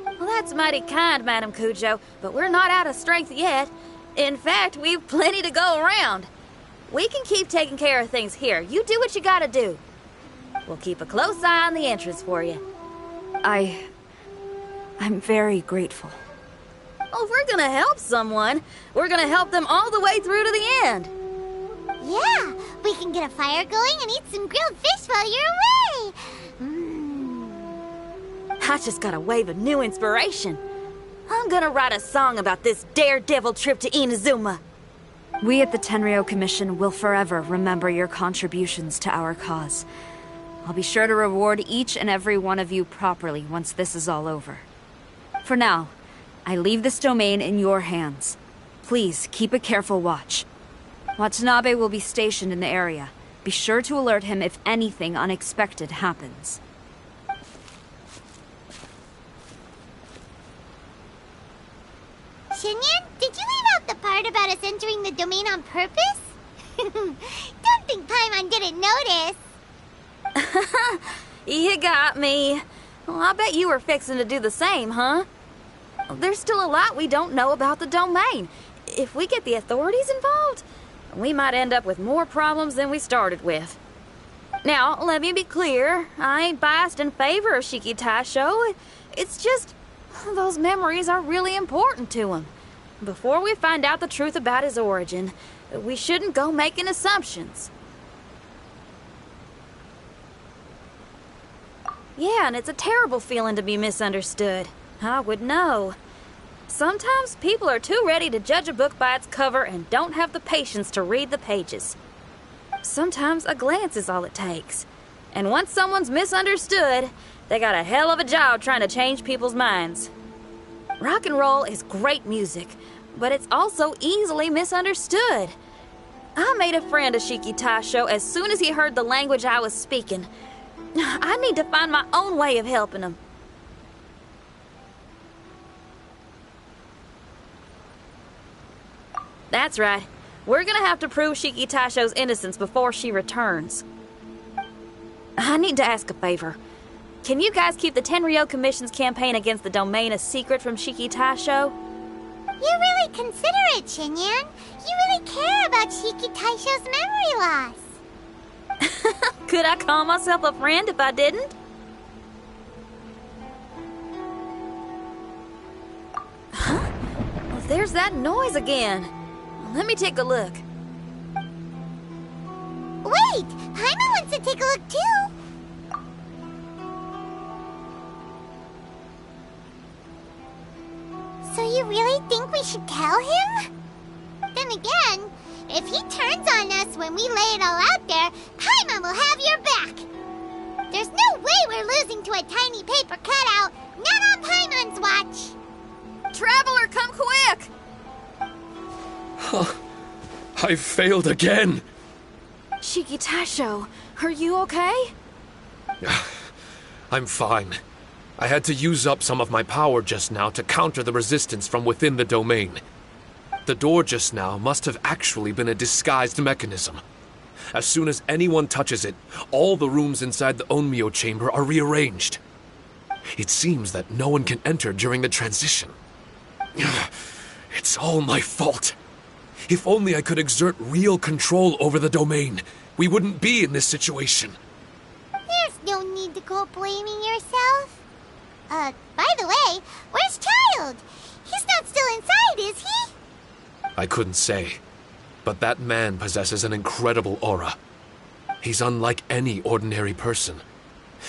Well, that's mighty kind, Madam Kujo, but we're not out of strength yet. In fact, we've plenty to go around. We can keep taking care of things here. You do what you gotta do. We'll keep a close eye on the entrance for you. I'm very grateful. Oh, if we're gonna help someone, we're gonna help them all the way through to the end. Yeah, we can get a fire going and eat some grilled fish while you're away. I just got a wave of new inspiration. I'm gonna write a song about this daredevil trip to Inazuma. We at the Tenryou Commission will forever remember your contributions to our cause. I'll be sure to reward each and every one of you properly once this is all over. For now, I leave this domain in your hands. Please keep a careful watch. Watanabe will be stationed in the area. Be sure to alert him if anything unexpected happens. Shinyan, did you leave out the part about us entering the domain on purpose? Don't think Paimon didn't notice. You got me. Well, I bet you were fixing to do the same, huh? There's still a lot we don't know about the domain. If we get the authorities involved, we might end up with more problems than we started with. Now, let me be clear. I ain't biased in favor of Shiki Taisho. It's just, those memories are really important to him. Before we find out the truth about his origin, we shouldn't go making assumptions. Yeah, and it's a terrible feeling to be misunderstood. I would know. Sometimes people are too ready to judge a book by its cover and don't have the patience to read the pages. Sometimes a glance is all it takes. And once someone's misunderstood, they got a hell of a job trying to change people's minds. Rock and roll is great music, but it's also easily misunderstood. I made a friend of Shiki Taisho as soon as he heard the language I was speaking. I need to find my own way of helping him. That's right. We're gonna have to prove Shiki Taisho's innocence before she returns. I need to ask a favor. Can you guys keep the Tenryou Commission's campaign against the domain a secret from Shiki Taisho? You're really considerate, Shinyan. You really care about Shiki Taisho's memory loss. Could I call myself a friend if I didn't? There's that noise again. Let me take a look. Wait! Paimon wants to take a look too! So you really think we should tell him? Then again, if he turns on us when we lay it all out there, Paimon will have your back! There's no way we're losing to a tiny paper cutout, not on Paimon's watch! Traveler, come quick! I failed again! Shiki Taisho, are you okay? I'm fine. I had to use up some of my power just now to counter the resistance from within the domain. The door just now must have actually been a disguised mechanism. As soon as anyone touches it, all the rooms inside the Onmyo chamber are rearranged. It seems that no one can enter during the transition. It's all my fault. If only I could exert real control over the domain, we wouldn't be in this situation. There's no need to go blaming yourself. By the way, where's Child? He's not still inside, is he? I couldn't say, but that man possesses an incredible aura. He's unlike any ordinary person.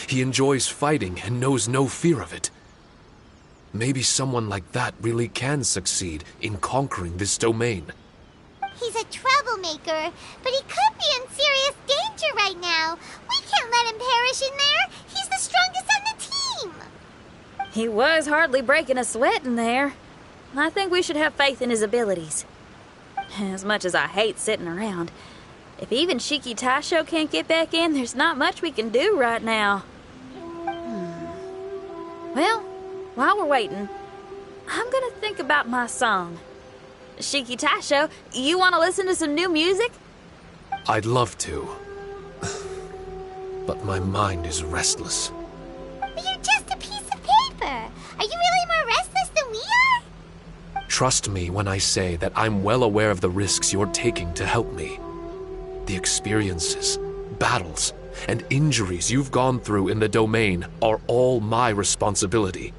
He enjoys fighting and knows no fear of it. Maybe someone like that really can succeed in conquering this domain. He's a troublemaker, but he could be in serious danger right now. We can't let him perish in there. He's the strongest on the team. He was hardly breaking a sweat in there. I think we should have faith in his abilities. As much as I hate sitting around, if even Shiki Taisho can't get back in, there's not much we can do right now. Well, while we're waiting, I'm gonna think about my song. Shiki Taisho, you want to listen to some new music? I'd love to. But my mind is restless. But you're just a piece of paper. Are you really more restless than we are? Trust me when I say that I'm well aware of the risks you're taking to help me. The experiences, battles, and injuries you've gone through in the domain are all my responsibility.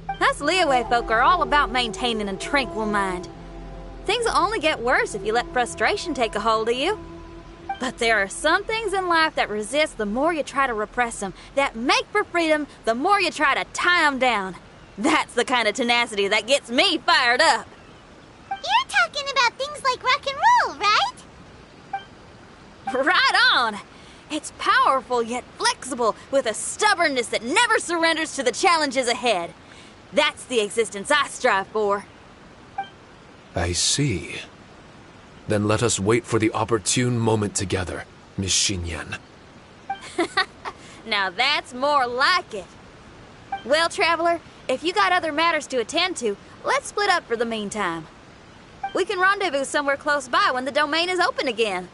Us Liyue folk are all about maintaining a tranquil mind. Things will only get worse if you let frustration take a hold of you. But there are some things in life that resist the more you try to repress them, that make for freedom the more you try to tie them down. That's the kind of tenacity that gets me fired up. You're talking about things like rock and roll, right? Right on! It's powerful yet flexible, with a stubbornness that never surrenders to the challenges ahead. That's the existence I strive for. I see. Then let us wait for the opportune moment together, Miss Xinyan. Now that's more like it. Well, Traveler, if you got other matters to attend to, let's split up for the meantime. We can rendezvous somewhere close by when the domain is open again.